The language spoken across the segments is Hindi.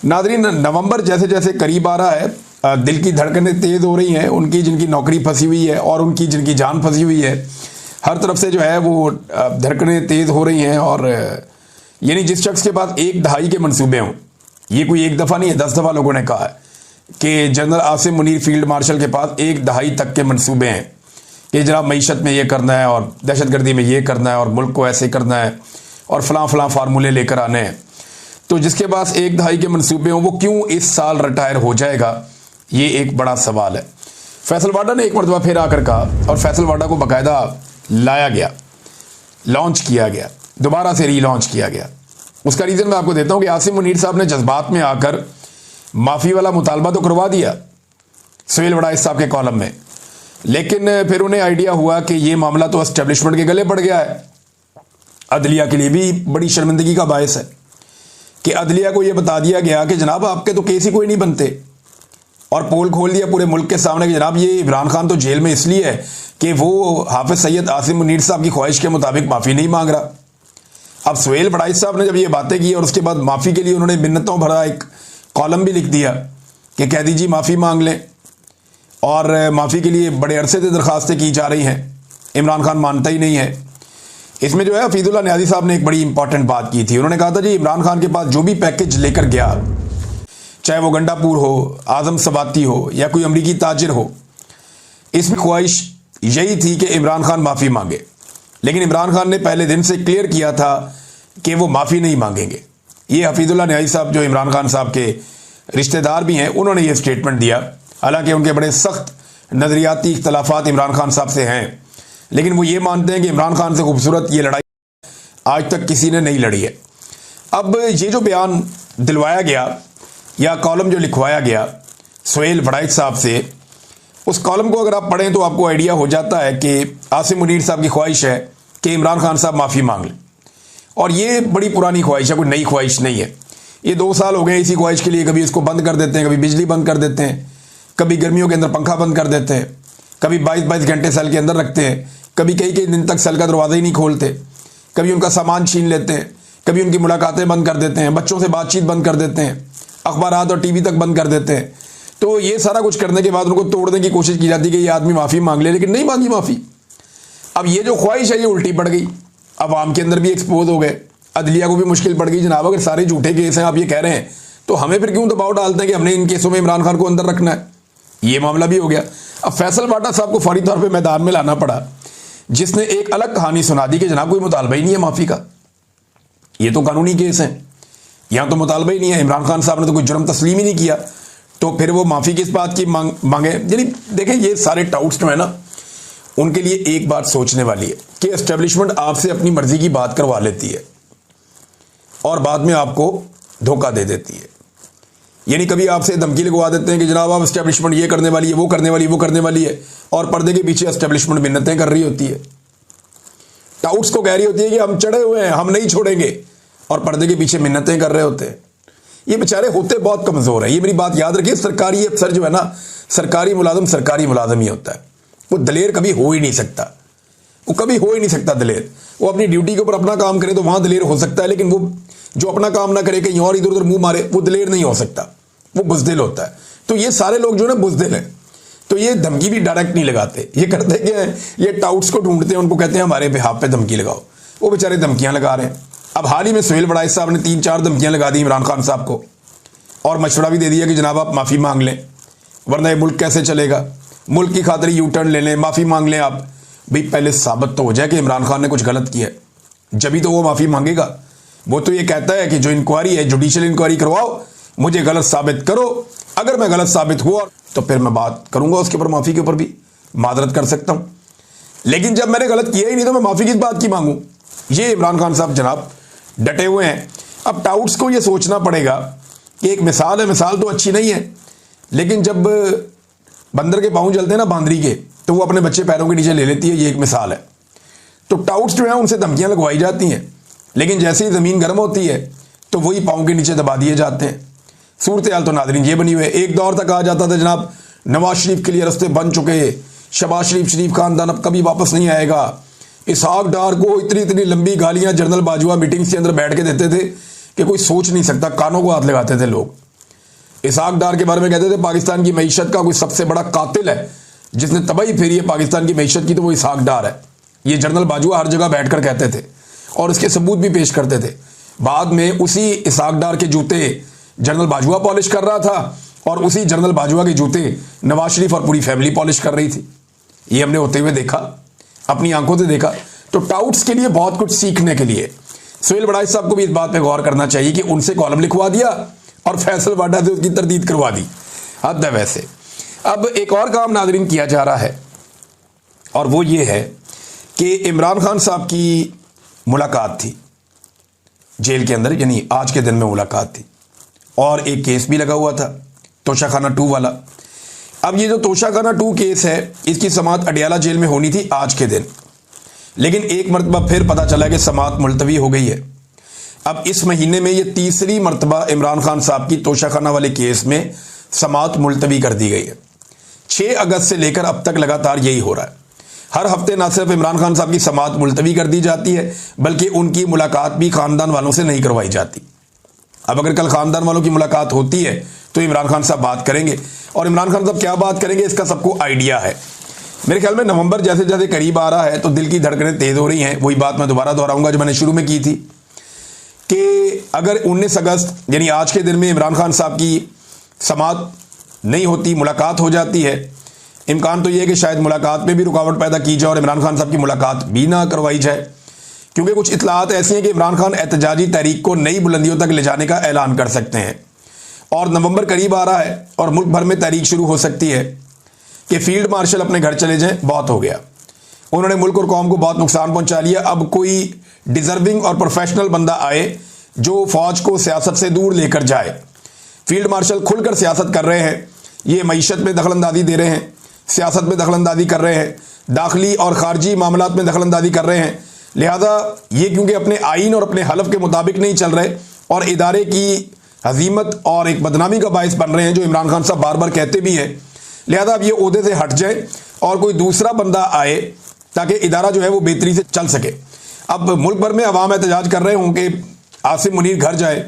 नाज़रीन, नवंबर जैसे जैसे करीब आ रहा है, दिल की धड़कनें तेज़ हो रही हैं, उनकी जिनकी नौकरी फंसी हुई है और उनकी जिनकी जान फंसी हुई है, हर तरफ से जो है वो धड़कनें तेज़ हो रही हैं। और यानी जिस शख्स के पास एक दहाई के मंसूबे हों, ये कोई एक दफ़ा नहीं है, 10 दफ़ा लोगों ने कहा है कि general Asim Munir field marshal के पास एक दहाई तक के मंसूबे हैं कि जनाब मईशत में ये करना है और दहशतगर्दी में ये करना है और मुल्क को ऐसे करना है और फलां फलां फार्मूले लेकर आने हैं। तो जिसके पास एक दहाई के मंसूबे हों वो क्यों इस साल रिटायर हो जाएगा, ये एक बड़ा सवाल है। फैसल वाडा ने एक मरतबा फिर आकर कहा और फैसल वाडा को बाकायदा लाया गया, लॉन्च किया गया, दोबारा से रीलॉन्च किया गया। उसका रीज़न मैं आपको देता हूं कि आसिम मुनीर साहब ने जज्बात में आकर माफ़ी वाला मुतालबा तो करवा दिया सुहेल वड़ाइच साहब के कॉलम में, लेकिन फिर उन्हें आइडिया हुआ कि ये मामला तो एस्टेब्लिशमेंट के गले पड़ गया है। अदलिया के लिए भी बड़ी शर्मिंदगी का बायस है कि अदलिया को यह बता दिया गया कि जनाब आपके तो केस ही कोई नहीं बनते, और पोल खोल दिया पूरे मुल्क के सामने कि जनाब ये इमरान खान तो जेल में इसलिए है कि वो हाफिज सैयद आसिम मुनीर साहब की ख्वाहिश के मुताबिक माफ़ी नहीं मांग रहा। अब सुहेल वड़ाइच साहब ने जब ये बातें की और उसके बाद माफ़ी के लिए उन्होंने मिन्नतों भरा एक कॉलम भी लिख दिया कि कैदी जी माफ़ी मांग लें, और माफ़ी के लिए बड़े अरसे से दरखास्तें की जा रही हैं, इमरान खान मानता ही नहीं है। इसमें जो है हफीजुल्लाह न्याजी साहब ने एक बड़ी इंपॉर्टेंट बात की थी। उन्होंने कहा था जी इमरान खान के पास जो भी पैकेज लेकर गया, चाहे वो गंडापुर हो, आजम सबाती हो या कोई अमरीकी ताजिर हो, इसमें ख्वाहिश यही थी कि इमरान खान माफ़ी मांगे। लेकिन इमरान खान ने पहले दिन से क्लियर किया था कि वो माफ़ी नहीं मांगेंगे। ये हफीजुल्लाह न्याजी साहब जो इमरान खान साहब के रिश्तेदार भी हैं, उन्होंने ये स्टेटमेंट दिया। हालांकि उनके बड़े सख्त नज़रियाती इख्तलाफात इमरान खान साहब से हैं, लेकिन वो ये मानते हैं कि इमरान खान से खूबसूरत ये लड़ाई आज तक किसी ने नहीं लड़ी है। अब ये जो बयान दिलवाया गया या कॉलम जो लिखवाया गया सुहेल वड़ाइच साहब से, उस कॉलम को अगर आप पढ़ें तो आपको आइडिया हो जाता है कि आसिम मुनीर साहब की ख्वाहिश है कि इमरान खान साहब माफ़ी मांग लें। और ये बड़ी पुरानी ख्वाहिश है, कोई नई ख्वाहिश नहीं है। ये 2 साल हो गए इसी ख्वाहिश के लिए, कभी इसको बंद कर देते हैं, कभी बिजली बंद कर देते हैं, कभी गर्मियों के अंदर पंखा बंद कर देते हैं, कभी 22-22 घंटे सेल के अंदर रखते हैं, कभी कई कई दिन तक सेल का दरवाज़ा ही नहीं खोलते, कभी उनका सामान छीन लेते हैं, कभी उनकी मुलाकातें बंद कर देते हैं, बच्चों से बातचीत बंद कर देते हैं, अखबारात और टीवी तक बंद कर देते हैं। तो ये सारा कुछ करने के बाद उनको तोड़ने की कोशिश की जाती है कि ये आदमी माफ़ी मांग ले, लेकिन नहीं मांगी माफ़ी। अब ये जो ख्वाहिश है ये उल्टी पड़ गई, अवाम के अंदर भी एक्सपोज हो गए, अदलिया को भी मुश्किल पड़ गई। जनाब अगर सारे झूठे केस हैं आप ये कह रहे हैं तो हमें फिर क्यों दबाव डालते हैं कि हमने इन केसों में इमरान खान को अंदर रखना है। ये मामला भी हो गया। अब फैसल वाडा साहब को फौरी तौर पर मैदान में लाना पड़ा, जिसने एक अलग कहानी सुना दी कि जनाब कोई मुतालबा ही नहीं है माफ़ी का, ये तो कानूनी केस है, यहाँ तो मुतालबा ही नहीं है, इमरान खान साहब ने तो कोई जुर्म तस्लीम ही नहीं किया, तो फिर वो माफ़ी किस बात की मांगे। यानी देखें ये सारे टाउट्स जो है ना, उनके लिए एक बात सोचने वाली है कि एस्टेब्लिशमेंट आपसे अपनी मर्जी की बात करवा लेती है और बाद में आपको धोखा दे देती है। यानी कभी आपसे धमकी लगवा देते हैं कि जनाब आप एस्टेब्लिशमेंट ये करने वाली है, वो करने वाली, वो करने वाली है, और पर्दे के पीछे एस्टेब्लिशमेंट मिन्नतें कर रही होती है, टाउट्स को कह रही होती है कि हम चढ़े हुए हैं, हम नहीं छोड़ेंगे, और पर्दे के पीछे मिन्नतें कर रहे होते हैं। ये बेचारे होते बहुत कमज़ोर है। ये मेरी बात याद रखिए, सरकारी अफसर जो है ना, सरकारी मुलाजम ही होता है, वो दलेर कभी हो ही नहीं सकता, वो कभी हो ही नहीं सकता दलेर। वो अपनी ड्यूटी के ऊपर अपना काम करे तो वहाँ दलेर हो सकता है, लेकिन वो जो अपना काम ना करे कहीं और इधर उधर मुंह मारे, वो दलेर नहीं हो सकता, वो बुज़दिल होता है। तो ये सारे लोग जो है ना बुज़दिल हैं, तो ये धमकी भी डायरेक्ट नहीं लगाते। ये करते क्या है, ये टाउट्स को ढूंढते हैं, उनको कहते हैं हमारे बिहाफ पे धमकी लगाओ, वो बेचारे धमकियाँ लगा रहे हैं। अब हाल ही में सुहेल वड़ाइच साहब ने 3-4 धमकियाँ लगा दी इमरान खान साहब को, और मशवरा भी दे दिया कि जनाब आप माफ़ी मांग लें वरना ये मुल्क कैसे चलेगा, मुल्क की खातिर यू टर्न ले लें, माफ़ी मांग लें आप। भाई पहले साबित तो हो जाए कि इमरान खान ने कुछ गलत किया है, जब ही तो वो माफ़ी मांगेगा। वो तो ये कहता है कि जो इंक्वायरी है जुडिशियल इंक्वायरी करवाओ, मुझे गलत साबित करो, अगर मैं गलत साबित हुआ तो फिर मैं बात करूंगा उसके ऊपर, माफ़ी के ऊपर भी मादरत कर सकता हूं। लेकिन जब मैंने गलत किया ही नहीं तो मैं माफ़ी किस बात की मांगूं। ये इमरान खान साहब जनाब डटे हुए हैं। अब टाउट्स को ये सोचना पड़ेगा कि एक मिसाल है, मिसाल तो अच्छी नहीं है, लेकिन जब बंदर के पाँव जलते हैं ना बांदरी के, तो वो अपने बच्चे पैरों के नीचे ले लेती है, ये एक मिसाल है। तो टाउट्स जो है उनसे धमकियाँ लगवाई जाती हैं, लेकिन जैसे ही ज़मीन गर्म होती है तो वही पाँव के नीचे दबा दिए जाते हैं। सूरत हाल तो नाज़रीन ये बनी हुई है। एक दौर तक कहा जाता था जनाब नवाज शरीफ के लिए रास्ते बन चुके, शहबाज शरीफ खानदान अब कभी वापस नहीं आएगा। इसहाक डार को इतनी इतनी लंबी गालियां जनरल बाजवा मीटिंग्स के अंदर बैठ के देते थे कि कोई सोच नहीं सकता, कानों को हाथ लगाते थे लोग। इसहाक डार के बारे में कहते थे पाकिस्तान की मईशत का कोई सबसे बड़ा कातिल है जिसने तबाही फेरी है पाकिस्तान की मईशत की, तो वो इसहाक डार है। ये जनरल बाजवा हर जगह बैठकर कहते थे और इसके सबूत भी पेश करते थे। बाद में उसी इसहाक डार के जूते जनरल बाजवा पॉलिश कर रहा था और उसी जनरल बाजवा के जूते नवाज शरीफ और पूरी फैमिली पॉलिश कर रही थी। ये हमने होते हुए देखा, अपनी आंखों से देखा। तो टाउट्स के लिए बहुत कुछ सीखने के लिए सुहेल वड़ाइच साहब को भी इस बात पे गौर करना चाहिए कि उनसे कॉलम लिखवा दिया और फैसल वाडा से उसकी तरदीद करवा दी। हद है वैसे। अब एक और काम नाज़रीन किया जा रहा है और वो ये है कि इमरान खान साहब की मुलाकात थी जेल के अंदर, यानी आज के दिन में मुलाकात थी और एक केस भी लगा हुआ था तोशाखाना 2 वाला। अब ये जो तोशाखाना 2 केस है इसकी समाअत अडियाला जेल में होनी थी आज के दिन, लेकिन एक मरतबा फिर पता चला कि समाअत मुलतवी हो गई है। अब इस महीने में ये तीसरी मरतबा इमरान खान साहब की तोशाखाना वाले केस में समाअत मुलतवी कर दी गई है। 6 अगस्त से लेकर अब तक लगातार यही हो रहा है। हर हफ्ते ना सिर्फ इमरान खान साहब की समाअत मुलतवी कर दी जाती है बल्कि उनकी मुलाकात भी खानदान वालों से नहीं करवाई जाती। अब अगर कल खानदान वालों की मुलाकात होती है तो इमरान खान साहब बात करेंगे और इमरान खान साहब क्या बात करेंगे इसका सबको आइडिया है। मेरे ख्याल में नवंबर जैसे जैसे करीब आ रहा है तो दिल की धड़कनें तेज हो रही हैं। वही बात मैं दोबारा दोहराऊंगा जो मैंने शुरू में की थी कि अगर 19 अगस्त यानी आज के दिन में इमरान खान साहब की समाअत नहीं होती, मुलाकात हो जाती है, इम्कान तो यह है कि शायद मुलाकात में भी रुकावट पैदा की जाए और इमरान खान साहब की मुलाकात भी ना करवाई जाए, क्योंकि कुछ इतलात ऐसी हैं कि इमरान खान एहतजाजी तहरीक को नई बुलंदियों तक ले जाने का ऐलान कर सकते हैं। और नवंबर करीब आ रहा है और मुल्क भर में तहरीक शुरू हो सकती है कि फील्ड मार्शल अपने घर चले जाएं, बहुत हो गया, उन्होंने मुल्क और कौम को बहुत नुकसान पहुंचा लिया। अब कोई डिजर्विंग और प्रोफेशनल बंदा आए जो फौज को सियासत से दूर लेकर जाए। फील्ड मार्शल खुलकर सियासत कर रहे हैं, ये मईशत में दखलंदाजी दे रहे हैं, सियासत में दखलंदाजी कर रहे हैं, दाखिली और खारजी मामलात में दखलंदाजी कर रहे हैं। लिहाजा ये क्योंकि अपने आइन और अपने हलफ के मुताबिक नहीं चल रहे और इदारे की हजीमत और एक बदनामी का बायस बन रहे हैं, जो इमरान खान साहब बार बार कहते भी हैं। लिहाजा अब ये ओहदे से हट जाए और कोई दूसरा बंदा आए ताकि इदारा जो है वो बेहतरी से चल सके। अब मुल्क भर में अवाम एहतजाज कर रहे हों कि आसिम मुनीर घर जाए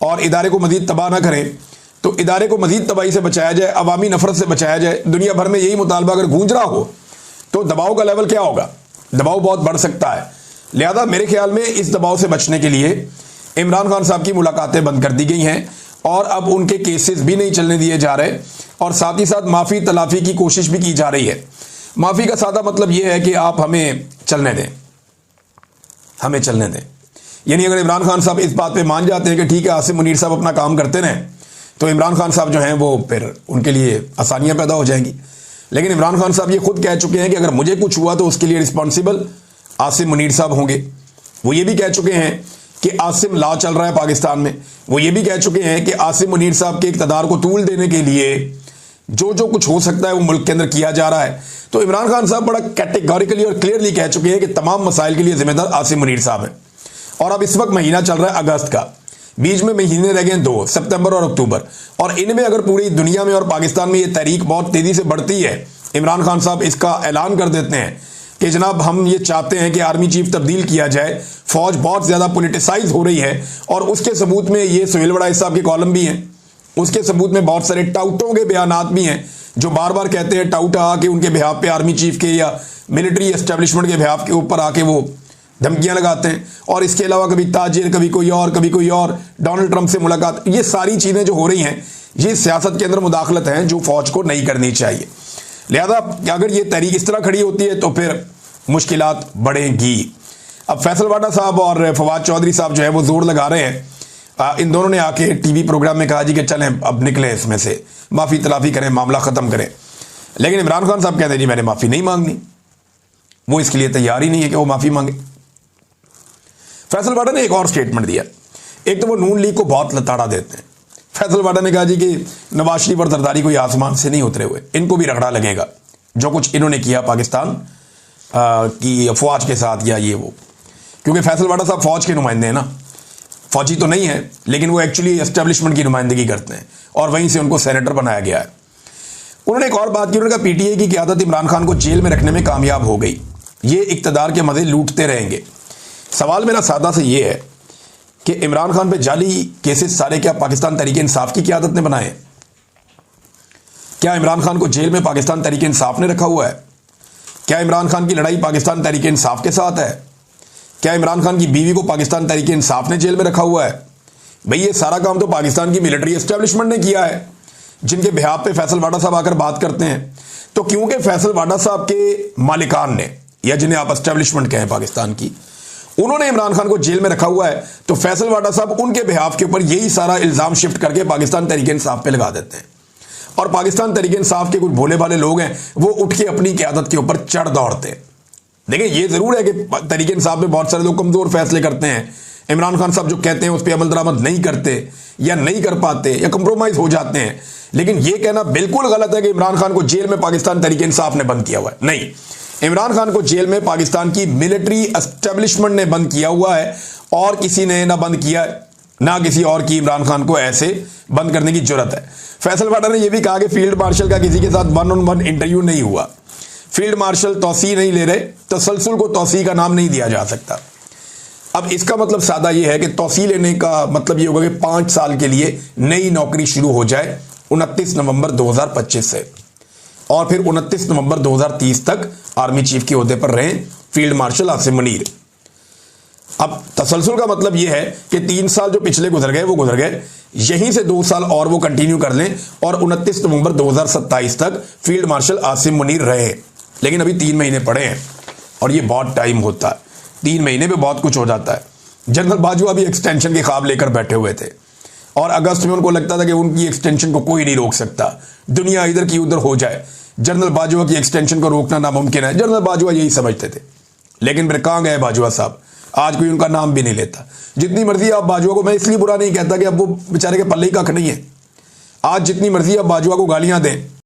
और इदारे को मजीद तबाह ना करें, तो इदारे को मजीद तबाही से बचाया जाए, अवामी नफरत से बचाया जाए। दुनिया भर में यही मुतालबा अगर गूंज रहा हो तो दबाव का लेवल क्या होगा? दबाव बहुत बढ़ सकता है। लिहाजा मेरे ख्याल में इस दबाव से बचने के लिए इमरान खान साहब की मुलाकातें बंद कर दी गई हैं और अब उनके केसेस भी नहीं चलने दिए जा रहे और साथ ही साथ माफ़ी तलाफी की कोशिश भी की जा रही है। माफ़ी का सादा मतलब यह है कि आप हमें चलने दें, हमें चलने दें। यानी अगर इमरान खान साहब इस बात पे मान जाते हैं कि ठीक है आसिम मुनीर साहब अपना काम करते रहें, तो इमरान खान साहब जो हैं वो फिर उनके लिए आसानियां पैदा हो जाएंगी। लेकिन इमरान खान साहब ये खुद कह चुके हैं कि अगर मुझे कुछ हुआ तो उसके लिए रिस्पॉन्सिबल आसिम मुनीर साहब होंगे। वो ये भी कह चुके हैं कि आसिम लॉ चल रहा है पाकिस्तान में। वो ये भी कह चुके हैं कि आसिम मुनीर साहब के इक़्तिदार को तूल देने के लिए जो जो कुछ हो सकता है वो मुल्क के अंदर किया जा रहा है। तो इमरान खान साहब बड़ा कैटेगोरिकली और क्लियरली कह चुके हैं कि तमाम मसाइल के लिए जिम्मेदार आसिम मुनीर साहब हैं। और अब इस वक्त महीना चल रहा है अगस्त का, बीच में महीने रह गए 2, सितंबर और अक्टूबर, और इनमें अगर पूरी दुनिया में और पाकिस्तान में ये तहरीक बहुत तेजी से बढ़ती है, इमरान खान साहब इसका ऐलान कर देते हैं कि जनाब हम ये चाहते हैं कि आर्मी चीफ तब्दील किया जाए, फौज बहुत ज़्यादा पोलिटिसाइज हो रही है, और उसके सबूत में ये सुहेल वड़ाइच साहब के कॉलम भी हैं, उसके सबूत में बहुत सारे टाउटों के बयानात भी हैं जो बार बार कहते हैं, टाउट आके उनके बिहाफ पे आर्मी चीफ के या मिलिट्री एस्टेब्लिशमेंट के बिहाफ के ऊपर आके वो धमकियां लगाते हैं। और इसके अलावा कभी ताजिर, कभी कोई और, डोनाल्ड ट्रंप से मुलाकात, ये सारी चीज़ें जो हो रही हैं ये सियासत के अंदर मुदाखलत हैं जो फौज को नहीं करनी चाहिए। लिहाजा अगर ये तहरीक इस तरह खड़ी होती है तो फिर मुश्किलात बढ़ेंगी। अब फैसल वाडा साहब और फवाद चौधरी साहब जो है वो जोर लगा रहे हैं, इन दोनों ने आके टीवी प्रोग्राम में कहा जी कि चलें अब निकलें इसमें से, माफ़ी तलाफी करें, मामला ख़त्म करें। लेकिन इमरान खान साहब कहते हैं जी मैंने माफ़ी नहीं मांगनी, वो इसके लिए तैयार ही नहीं है कि वो माफ़ी मांगे। फैसल वाडा ने एक और स्टेटमेंट दिया। एक तो वो नून लीग को बहुत लताड़ा देते हैं। फैसल वाडा ने कहा जी कि नवाज शरीफ और जरदारी कोई आसमान से नहीं उतरे हुए, इनको भी रगड़ा लगेगा जो कुछ इन्होंने किया पाकिस्तान की फौज के साथ या ये वो। क्योंकि फैसल वाडा साहब फौज के नुमाइंदे हैं ना, फौजी तो नहीं है लेकिन वो एक्चुअली एस्टेब्लिशमेंट की नुमाइंदगी करते हैं और वहीं से उनको सेनेटर बनाया गया है। उन्होंने एक और बात की, उन्होंने कहा पीटीआई की क़यादत इमरान खान को जेल में रखने में कामयाब हो गई, ये इक़्तिदार के मज़े लूटते रहेंगे। सवाल मेरा सादा से ये है कि इमरान खान पे जाली केसेस सारे क्या पाकिस्तान तहरीक इंसाफ की क़यादत ने बनाए हैं? क्या इमरान खान को जेल में पाकिस्तान तहरीक इंसाफ ने रखा हुआ है? क्या इमरान खान की लड़ाई पाकिस्तान तहरीक इंसाफ के साथ है? क्या इमरान खान की बीवी को पाकिस्तान तहरीक इंसाफ ने जेल में रखा हुआ है? भाई ये सारा काम तो पाकिस्तान की मिलिट्री एस्टेब्लिशमेंट ने किया है, जिनके बिहाफ पे फैसल वाडा साहब आकर बात करते हैं। तो क्योंकि फैसल वाडा साहब के मालिकान ने, या जिन्हें आप एस्टेब्लिशमेंट कहें पाकिस्तान की, उन्होंने इमरान खान को जेल में रखा हुआ है, तो फैसल वाडा साहब उनके बिहाफ के ऊपर यही सारा इल्जाम शिफ्ट करके पाकिस्तान तहरीक इंसाफ पे लगा देते हैं। और पाकिस्तान तहरीक इंसाफ के कुछ भोले भाले लोग हैं, वो उठ के अपनी क़यादत के ऊपर चढ़ दौड़ते हैं। देखिए ये जरूर है कि तहरीक इंसाफ में बहुत सारे लोग कमजोर फैसले करते हैं, इमरान खान साहब जो कहते हैं उस पर अमल दरामद नहीं करते या नहीं कर पाते या कंप्रोमाइज हो जाते हैं। लेकिन यह कहना बिल्कुल गलत है कि इमरान खान को जेल में पाकिस्तान तहरीक इंसाफ ने बंद किया हुआ है। नहीं, इमरान खान को जेल में पाकिस्तान की मिलिट्री एस्टेब्लिशमेंट ने बंद किया हुआ है, और किसी ने ना बंद किया, ना किसी और की इमरान खान को ऐसे बंद करने की जरूरत है। फैसल वाडा ने यह भी कहा कि फील्ड मार्शल का किसी के साथ 1-on-1 इंटरव्यू नहीं हुआ। फील्ड मार्शल तौसी नहीं ले रहे, तसलसल को तौसी का नाम नहीं दिया जा सकता। अब इसका मतलब सादा यह है कि तौसी लेने का मतलब यह होगा कि 5 साल के लिए नई नौकरी शुरू हो जाए 29 नवंबर 2025 से, और फिर 29 नवंबर 2030 तक आर्मी चीफ के ओहदे पर रहें फील्ड मार्शल आसिम मुनीर। अब तसलसल का मतलब यह है कि 3 साल जो पिछले गुजर गए वो गुजर गए, यहीं से 2 साल और वो कंटिन्यू कर लें और 29 नवंबर 2027 तक फील्ड मार्शल आसिम मुनीर रहे। लेकिन अभी 3 महीने पड़े हैं और ये बहुत टाइम होता है, 3 महीने में बहुत कुछ हो जाता है। जनरल बाजवा भी एक्सटेंशन के ख्वाब लेकर बैठे हुए थे, और अगस्त में उनको लगता था कि उनकी एक्सटेंशन को कोई नहीं रोक सकता, दुनिया इधर की उधर हो जाए, जनरल बाजवा की एक्सटेंशन को रोकना नामुमकिन है। जनरल बाजवा यही समझते थे। लेकिन फिर कहां गए बाजवा साहब? आज कोई उनका नाम भी नहीं लेता। जितनी मर्जी आप बाजवा को, मैं इसलिए बुरा नहीं कहता कि अब वो बेचारे के पल्ले ही कख नहीं है, आज जितनी मर्जी आप बाजवा को गालियां दें,